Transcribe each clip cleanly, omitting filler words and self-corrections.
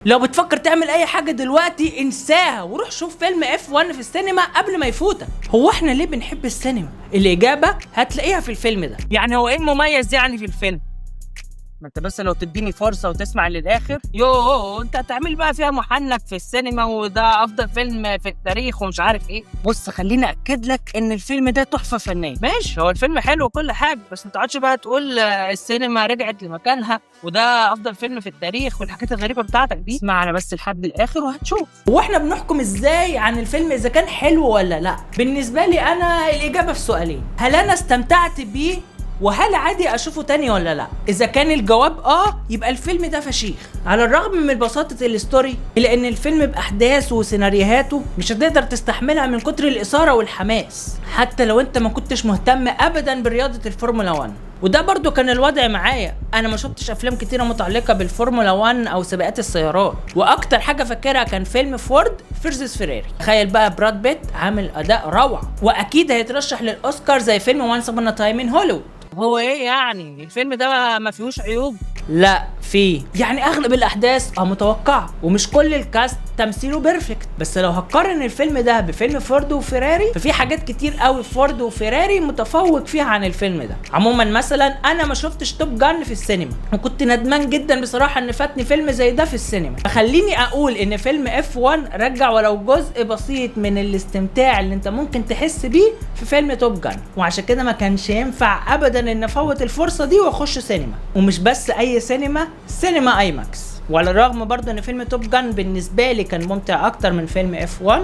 لو بتفكر تعمل اي حاجة دلوقتي انساها وروح شوف فيلم F1 في السينما قبل ما يفوتك. هو احنا ليه بنحب السينما؟ الاجابة هتلاقيها في الفيلم ده. يعني هو ايه المميز يعني في الفيلم؟ ما انت بس لو تديني فرصة وتسمع للآخر انت هتعمل بقى فيها محنك في السينما وده أفضل فيلم في التاريخ ومش عارف ايه. بص خليني أكد لك إن الفيلم ده تحفة فنية. ماشي، هو الفيلم حلو وكل حاجة، بس ما تقعدش بقى تقول السينما رجعت لمكانها وده أفضل فيلم في التاريخ والحاجات الغريبة بتاعتك دي. اسمعنا بس لحد الآخر وهتشوف. هو احنا بنحكم ازاي عن الفيلم اذا كان حلو ولا لا؟ بالنسبة لي انا الإجابة في سؤالين: هل انا استمتعت بيه؟ وهل عادي اشوفه تاني ولا لا؟ اذا كان الجواب يبقى الفيلم ده فشيخ. على الرغم من بساطة الستوري الا ان الفيلم باحداثه وسيناريوهاته مش هتقدر تستحملها من كتر الاثارة والحماس، حتى لو انت ما كنتش مهتم ابدا برياضة الفورمولا 1. وده برضو كان الوضع معايا. انا ما شفتش افلام كتيرة متعلقة بالفورمولا 1 او سباقات السيارات، واكتر حاجة فاكرها كان فيلم فورد فيرسس فيراري. تخيل بقى براد بيت عامل اداء روعة، واكيد هيترشح للاوسكار زي فيلم وانس ابون تايم ان هوليوود. هو ايه يعني الفيلم ده ما فيهوش عيوب؟ لا فيه، يعني اغلب الاحداث متوقعه ومش كل الكاست تمثيله بيرفكت. بس لو هقارن الفيلم ده بفيلم فورد وفيراري ففي حاجات كتير قوي فورد وفيراري متفوق فيها عن الفيلم ده. عموما مثلا انا ما شفتش توب جان في السينما وكنت ندمان جدا بصراحه ان فاتني فيلم زي ده في السينما. فخليني اقول ان فيلم F1 رجع ولو جزء بسيط من الاستمتاع اللي انت ممكن تحس بيه في فيلم توب جان، وعشان كده ما كانش ينفع ابدا ان افوت الفرصه دي واخش سينما. ومش بس اي سينما اي ماكس. وعلى الرغم برضه ان فيلم توب جان بالنسبه لي كان ممتع اكتر من فيلم F1،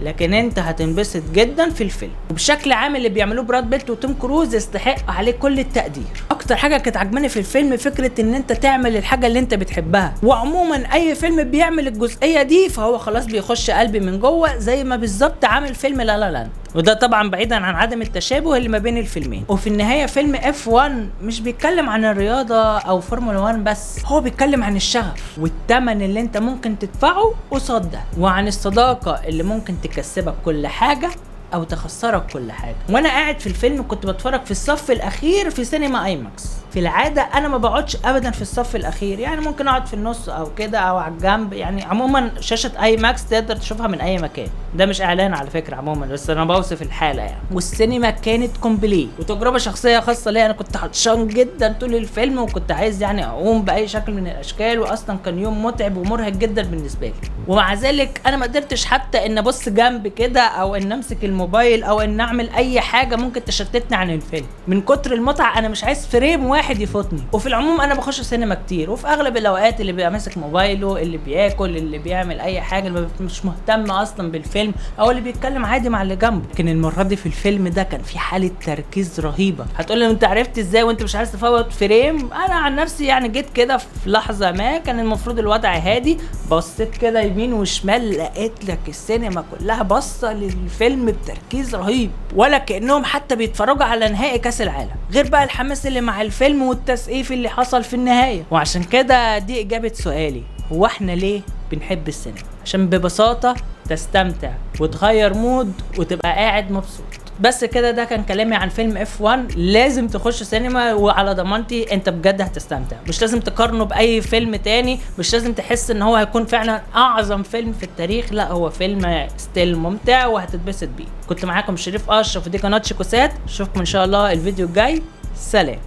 لكن انت هتنبسط جدا في الفيلم. وبشكل عام اللي بيعملوه براد بيت وتوم كروز يستحق عليه كل التقدير. اكتر حاجه كانت عجباني في الفيلم فكره ان انت تعمل الحاجه اللي انت بتحبها. وعموما اي فيلم بيعمل الجزئيه دي فهو خلاص بيخش قلبي من جوه، زي ما بالظبط عامل فيلم لا لا لاند. وده طبعا بعيدا عن عدم التشابه اللي ما بين الفيلمين. وفي النهايه فيلم F1 مش بيتكلم عن الرياضه او فورمولا 1 بس، هو بيتكلم عن الشغف والثمن اللي انت ممكن تدفعه قصاد ده، وعن الصداقه اللي ممكن تكسبك كل حاجه او تخسرك كل حاجه. وانا قاعد في الفيلم كنت بتفرج في الصف الاخير في سينما اي ماكس. في العاده انا ما بقعدش ابدا في الصف الاخير، يعني ممكن اقعد في النص او كده او على الجنب. يعني عموما شاشه اي ماكس تقدر تشوفها من اي مكان، ده مش اعلان على فكره عموما، بس انا بوصف الحاله يعني. والسينما كانت كومبليت وتجربه شخصيه خاصه ليا. انا كنت عطشان جدا طول الفيلم وكنت عايز يعني اقوم باي شكل من الاشكال، واصلا كان يوم متعب ومرهق جدا بالنسبه لي. ومع ذلك انا ما قدرتش حتى ان ابص جنب كده او ان امسك الموبايل او ان اعمل اي حاجه ممكن تشتتني عن الفيلم. من كتر المتعه انا مش عايز فريم واحد يفوتني. وفي العموم انا بخش سينما كتير، وفي اغلب الاوقات اللي بيبقى ماسك موبايله، اللي بياكل، اللي بيعمل اي حاجه، اللي مش مهتم اصلا بالفيلم، او اللي بيتكلم عادي مع اللي جنبه. لكن المره دي في الفيلم ده كان في حاله تركيز رهيبه. هتقول لي انت عرفت ازاي وانت مش عايز تفوت فريم؟ انا عن نفسي يعني جيت كده في لحظه ما كان المفروض الوضع هادي، بصيت كده يمين وشمال لقيت لك السينما كلها باصه للفيلم بتركيز رهيب، ولا كانهم حتى بيتفرجوا على نهائي كاس العالم. غير بقى الحماس اللي مع الفيلم والتسقيف اللي حصل في النهايه. وعشان كده دي اجابه سؤالي: هو احنا ليه بنحب السينما؟ عشان ببساطه تستمتع وتغير مود وتبقى قاعد مبسوط. بس كده، ده كان كلامي عن فيلم F1. لازم تخش سينما وعلى ضمانتي انت بجد هتستمتع. مش لازم تقارنه باي فيلم تاني، مش لازم تحس ان هو هيكون فعلا اعظم فيلم في التاريخ، لا هو فيلم ستيل ممتع وهتتبسط بيه. كنت معاكم شريف اشرف ودي قناه شيكوسات. اشوفكم ان شاء الله الفيديو الجاي. سلام.